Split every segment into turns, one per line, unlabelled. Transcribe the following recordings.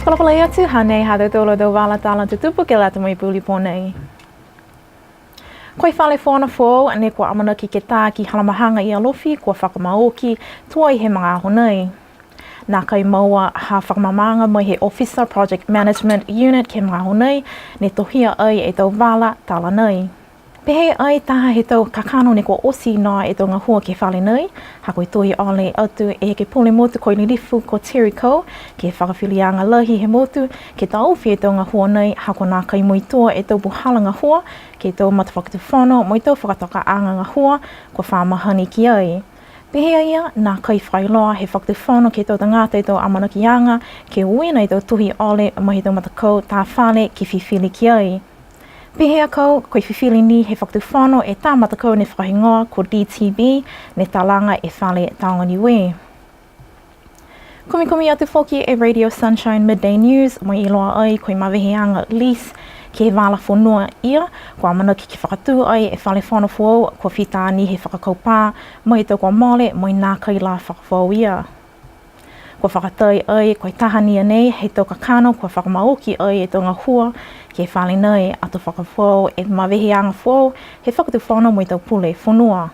Whalapalai atu hane hada tolo do wala tala tutupu ke lata mai puli ponei. Koe whale whona fō, ane kua amanaki ke tā ki halamahanga i alofi, kua whakamaoki, tua i he mga aho nei. Nā kai maua ha whakamamanga mai he Officer Project Management Unit ke mga aho nei, ne tohia ai e tau wala tala nei. Pehe ai taha he tau kakano ne kua osi nā e tau ngahua ke whale nei, ha koe toi ole atu e ke pole motu koe nirifu ko Teriko, ke whakawhilianga lahi he motu, ke tau whi e tau ngahua nei, ha ko nā kai moitua e tau buhala ngahua, ke tau matawhakatu whono, moi tau whakatoka anga ngahua, ko whamahani ki ai. Pehea ia, nā kai whailoa he whakatu whono ke tau tangata e tau amanaki anga, ke uena e tau tuhi ole mai he tau matakau tā whale ki whiwhili ki ai. Pehea kau, koe whiwhili ni he whakatu whono e tā matakau ne whahingoa ko DTB, ne talanga e whale taonga Niue. Kumi atu whoki e Radio Sunshine Midday News, mai iloa ai koe maweheanga Lise, ke wala whanua ia, kua manaki ki whakatu ai e whale whono whau, kua whitāni he whakakau pā, mai tau kua mole, mai nā kai la whakawhau ia. Kua whakatai ai, koe tahania nei, he tau kakano, kua whakamaoki ai e tau ngahua, ke whale nei, ato whakawhau, e maweheanga whau, he whakatu whono mai tau pule whanua.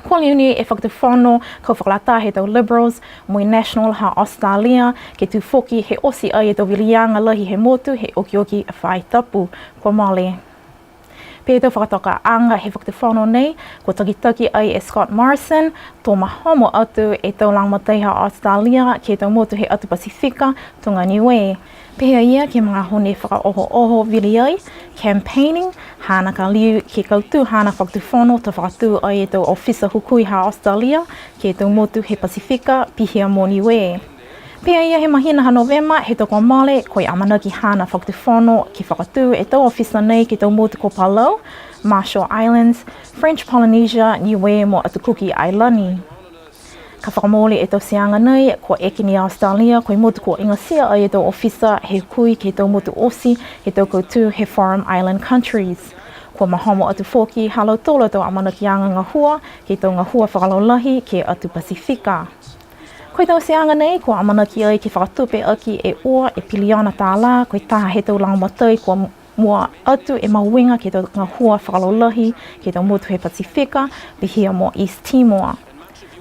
Kua liuni e whakatu whono, kau whakalata he tau Liberals, moi National ha Australia, ke tu whoki he osi ai e tau wilianga lahi he motu, he oki a whai tapu, kua male. Pea tau whakatoka anga he whakatu whono nei, kua taki ai e Scott Morrison, tō mahomo atu e tau langmatai ha Australia, ke tau motu he atu Pasifika, tunga Niue. Pea ia ke mga hone whakaoho vili ai, campaigning, hana ka liu ke kautu hana whakatu whono ta whakatu ai e tau Officer Hukui ha Australia, ke tau motu he Pasifika, pihia mō Niue. Pea ia he mahina ha Novema, he tau male, koe amanaki hana whakatu whono ki whakatu e tau officer nei ki tau motu ko Palau, Marshall Islands, French Polynesia, Niue mo atu Kuki Ailani. Ka whakamole e tau seanga nei, ko ekini Australia, koe motu ko ingasia ai e tau officer he kui ke tau motu osi, he tau koutu he Forum Island Countries. Ko mahomo atu whoki, halau tōla tau amanaki anga ngahua, ke tau ngahua whakalolahi ke atu Pasifika. Koe tau seanga nei, ko amanaki ai ke whakatupe aki e ua e piliana tā la, koe taha he tau langmatai ko mua atu e mawinga ke tau ngahua whakalolahi, ke tau motu he Pasifika, pihia mo East Timor.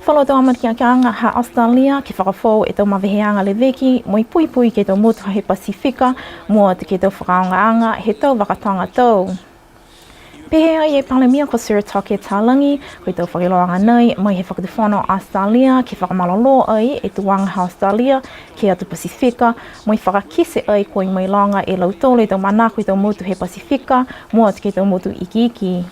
Whalo tau amanaki ha Australia, ke whakawhau e tau maweheanga le veki, moi pui ke tau motu he Pasifika, mua te ke tau whakaonga he tau wakatanga tau. Pehea i e palemia ko Siritoke Tālangi, koe tau whakiloanga nei, mai he whakatu whono Australia, ke whakamalolo ai e tuanga ha Australia, ke atu Pasifika, mai whakakise ai koe mai longa e lautole tau mana koe tau motu he Pasifika, mua te ke tau motu iki.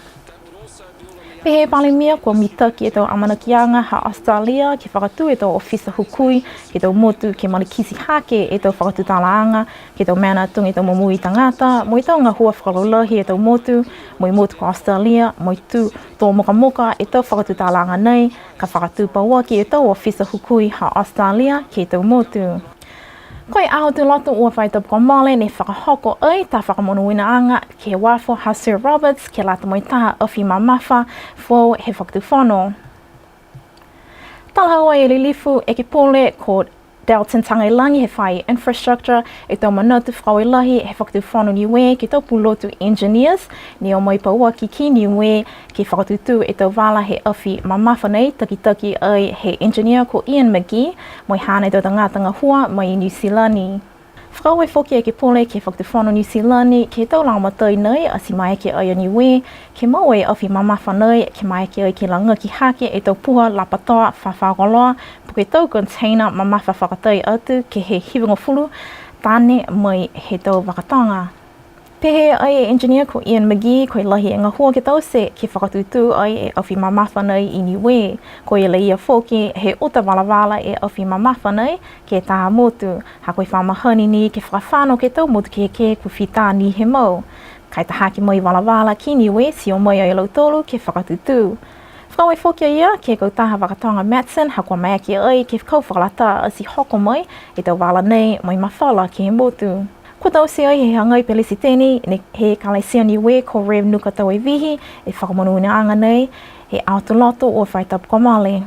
Pehe palemia ko mitaki e tau amanakianga ha Australia, ke whakatu e tau Officer Hukui, ke tau motu ke malikisi hake e tau whakatu talaanga, ke tau mana tungi tau mamui tangata, moi tau ngahua whakalolahi e tau motu, moi motu ko Australia, moi tu tō moka e tau whakatu talaanga nei, ka whakatu pauaki e tau Officer Hukui ha Australia, ke tau motu. Koe aho tu loto ua whaitapu ko male ne whakahoko ai ta whakamonuina anga ke wafo ha Sir Roberts ke lata moi taha awhi mamafa fo he whakatu whono. Talahau ai e lilifu e ke pole ko Dalton Tangailangi he whai infrastructure e tau manatu whakawelahi he whakatu whono Niue ke tau pulotu engineers ni o mai pauaki ki Niue ke whakatutu e tau wala he awhi mamafa nei taki ai he engineer ko Ian McGee moi hana e tau tangata ngahua mai New Zealand. Whakaue whoki e ke pole ke whakatu whono New Zealand ke tau langamatai nei a si mai ke ai a Niue ke mau e awhi mamafa nei ke mai ke ai ke langa ki hake e tau puha lapatoa whawhakoloa puke tau container mamafa whakatai atu ke he hiwinga fulu tane mai he tau wakatanga. Pehe ai e engineer ko Ian McGee koe lahi e ngahua ke tau se ke whakatutu ai e awhi mamafa nei i Niue. Ko e leia whoki he uta wala e awhi mamafa nei ke taha motu. Ha koe whamahani ni ke whakawhano ke tau motu ke ku whita ni he mau. Kai taha ki mai wala ki Niue si o mai ai lautolu ke whakatutu. Whakaue whoki ia ke kau taha wakatonga Matson ha kua mai ki ai ke kau whakalata a si hoko mai e tau wala nei mai mawhala ki he motu. Ko tau se ai he hangai pelisi tēni, he kalaisia Niue ko Rev Nuka tau e vihi, e whakamonuina anga nei, he aotoloto o whaitapu ko male.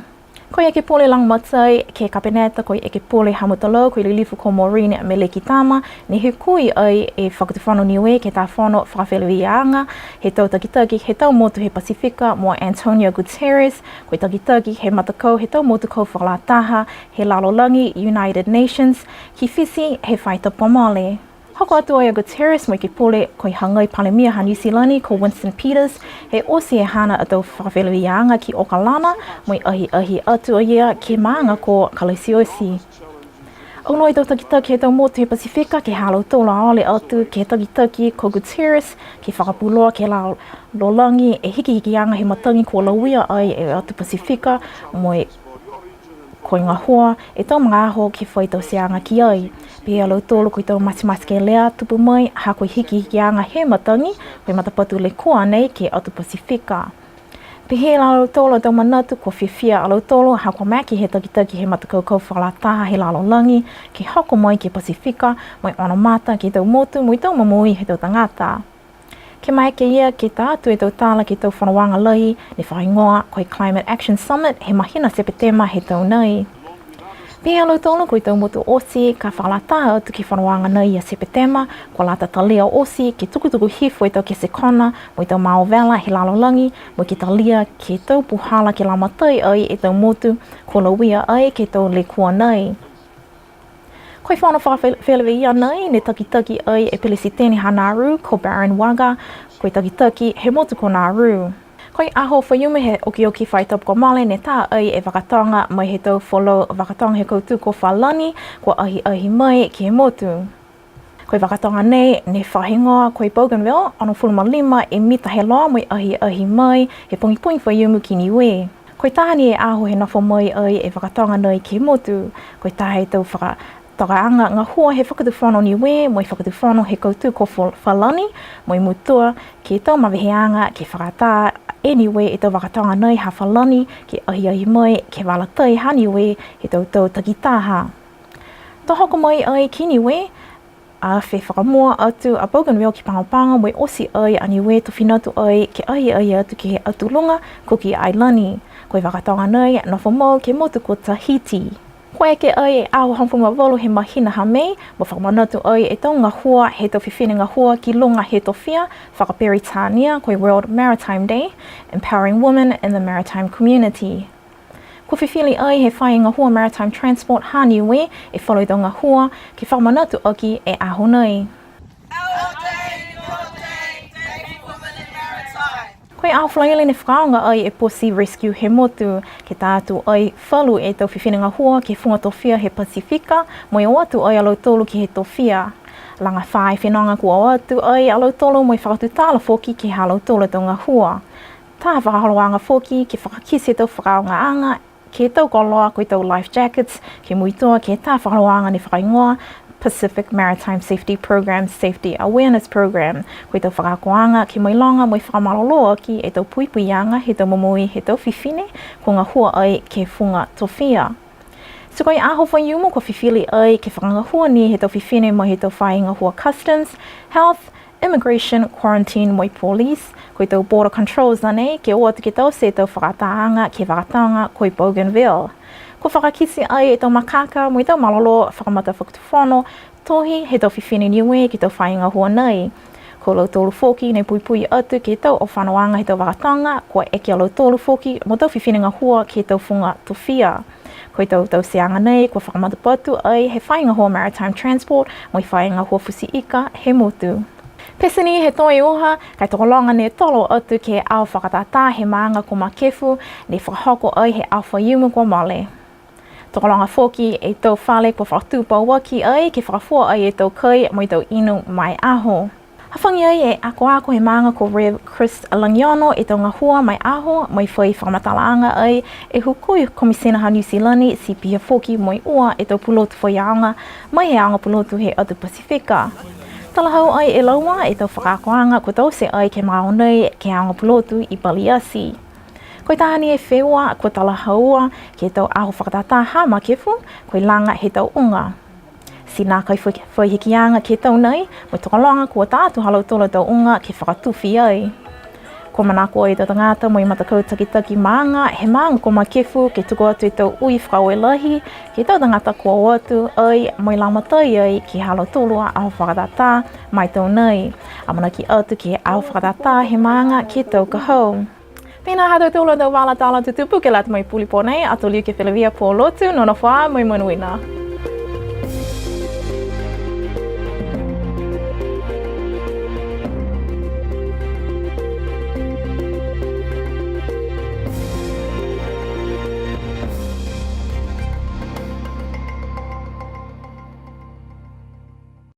Koe eke pole lang matai ke kapeneta koe eke pole hamutalo koe lilifu ko Maureen me le kitama ni hukui ai e whakatawhano Niue ke tā whano whakawhelewianga he tau takitaki he tau motu he Pasifika mo Antonio Guterres koe takitaki he matakau he tau motu kou whakalataha he lalolangi United Nations ki whisi he whaita pomale. Hoko atu ai a Guterres mo ke pole koe hangai palemia ha New Zealandi ko Winston Peters he osi e hana atau whakawhelewianga ki Okalana mo ahi atu ia ke maanga ko Kalesiosi. Ono i tau takitaki he tau motu he Pasifika ke halo tola ale atu ke takitaki ko Guterres ke whakapuloa ke la lolangi e hiki anga he matangi ko lawia ai e atu Pasifika mo koe ngā hoa e tau mga aho ke whai tau seanga ki ai. Pia lau tolo koe tau mati ke lea tupu mai ha koe hiki anga he matangi koe matapatu le kua nei ke atu Pasifika. Pihe lau tolo tau manatu ko whiwhia alau tolo ha koe maki he takitaki he matakau whakalataha he lalolangi ke hoko mai ke Pasifika mai ono mata ke tau motu mo i tau mamui he tau tangata. Ke mai ke ia ke tātu e tau tāla ke tau whanawanga lai ne whaingoa koe Climate Action Summit he mahina sepetema he tau nei. Pia lau tolo koe tau motu osi ka whakalataha atu ke whanawanga nei a sepetema ko lata talia osi ke tukutuku hifo e tau ke sekona mo i tau maovela he lalolangi mo ke talia ke tau puhala ke lamatai ai e tau motu ko lawia ai ke tau le kua nei. Koe whana whakawhelewe ia nei ne takitaki ai e Pelisiteni ha Nauru ko Baron Waga koe takitaki he motu ko Nauru. Koe aho whaiume he oki whaitop ko male ne tā ai e wakatonga mai he tau wholo wakatonga he koutu ko whalani ko ahi mai ki he motu. Koe wakatonga nei ne whahingoa koe Bougainville ano 45 e mita he loa mai ahi mai he pungi whaiumu ki Niue. Koe tahani e aho he nofo mai ai e wakatonga nei ki he motu. Koe tahe tau Takaanga ngā hoa he whakatuwhano Niue, mo i whakatuwhano he koutu ko whalani, mo i mutua ki tau maweheanga ki whakatā Niue e tau wakatonga nei ha whalani ki ahi mai ke walatai ha Niue he tau takitaha. Tō hoko mai ai ki Niue, a whi whakamua atu a Bougainville ki pangapanga mo i osi ai a Niue to whinatu ai ke ahi atu ki he atulunga ko ki Ailani. Koe wakatonga nei no whamau ke motu ko Tahiti. Koe ke ai e aho hampunga wolo he mahina ha mei, mo whakamanatu ai e tau ngā hoa he tau whiwhine ngā hoa ki lunga he towhia, whakaperitania koe World Maritime Day, Empowering Women in the Maritime Community. Ko whiwhili ai he whai ngā hoa Maritime Transport ha Niue e whaloi tau ngā hoa ki whakamanatu aki e aho nei. Koe au whalaile ne whakaonga ai e posi rescue he motu ke tātu ai whalu e tau whiwhine ngā hoa ke whunga towhia he Pasifika mo i atu ai alau tolu ki he towhia. Langa whae whenanga kua atu ai alau tolu mo i whakatu tāla whoki ki halau tolu tau ngā hoa. Tā whakahaloanga whoki ke whakakise tau whakaonga anga ke tau koloa koe tau life jackets ke muitua ke tā whakahaloanga ne whakaingoa Pacific Maritime Safety Program Safety Awareness Program koe tau whakakoanga ki mailonga mo i whakamaloloa ki e tau puipuianga he tau mamui he tau whiwhine ko ngā hua ai ke whunga towhia. So koe aho whaiumu ko whiwhili ai ke whakangahua ni he tau whiwhine mo he tau whai ngā hua Customs, Health, Immigration, Quarantine mo i Police, koe tau Border Controls ane ke o atu ke tau se tau whakataanga ke whakataanga koe Bougainville. Ko whakakisi ai e tau makaka mo i tau malolo whakamata whakatuwhono tohi he tau whiwhine Niue ki tau whainga hua nei. Ko lau tolu whoki nei pui atu ki tau o whanawanga he tau wakatanga ko eke a lau tolu whoki mo tau whiwhine ngā hua ki tau whunga towhia. Ko i tau seanga nei ko whakamata patu ai he whainga hua Maritime Transport mo i whainga hua Fusi Ika he motu. Pesani he toi oha, kai tokolonga ne tolo atu ke au whakatata he maanga ko makefu ne whakahoko ai he au whaiumu ko male. Tokolonga whoki e tau whale ko whakatūpa waki ai ke whakafua ai e tau kai mo i tau inu mai aho. Hawhangi ai e ako he maanga ko Rev Chris Langiano e tau ngā hua mai aho mo i whai whakamatalaanga ai e hukui komisena ha New Zealandi si pia whoki mo i ua e tau pulotu whaiaonga mai he aonga pulotu he atu Pasifika. Talahau ai e laua e tau whakakoanga ko tau se ai ke mao nei ke aonga pulotu i Baliasi. Koe tahani e whewa ko talahaua ke tau aho whakatata ha makefu, koe langa he tau unga. Si nā kai whaihikianga ke tau nei, mo tokalonga kua tātu halau tola tau unga ke whakatuwhi ai. Ko manako i tata ngāta mo i matakau takitaki maanga, he maanga ko makefu ke tuko atu i tau ui whakawelahi, ke tau tangata kua atu ai mo i lamatai ai ki halo tolua au whakatata mai tau nei. Amana ki atu ki au whakatata he maanga ki tau kahau. Pēnā hato tūlo tau wala tāla tutupu ke lata mai puli pōnei, ato liu ke whelawia pō lotu, nona whaa, moi monuina.